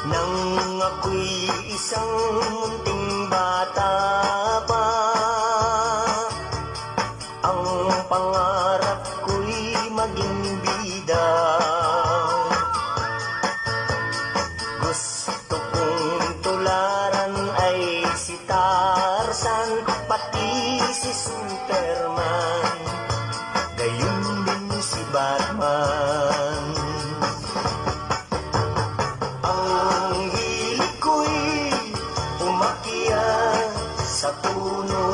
Nang ako'y isang munting bata pa, ang pangarap ko'y maging bida. Gusto kong tularan ay si Tarzan, pati si Superman, gayon din si Batman. Ang hilig ko'y umakyat sa puno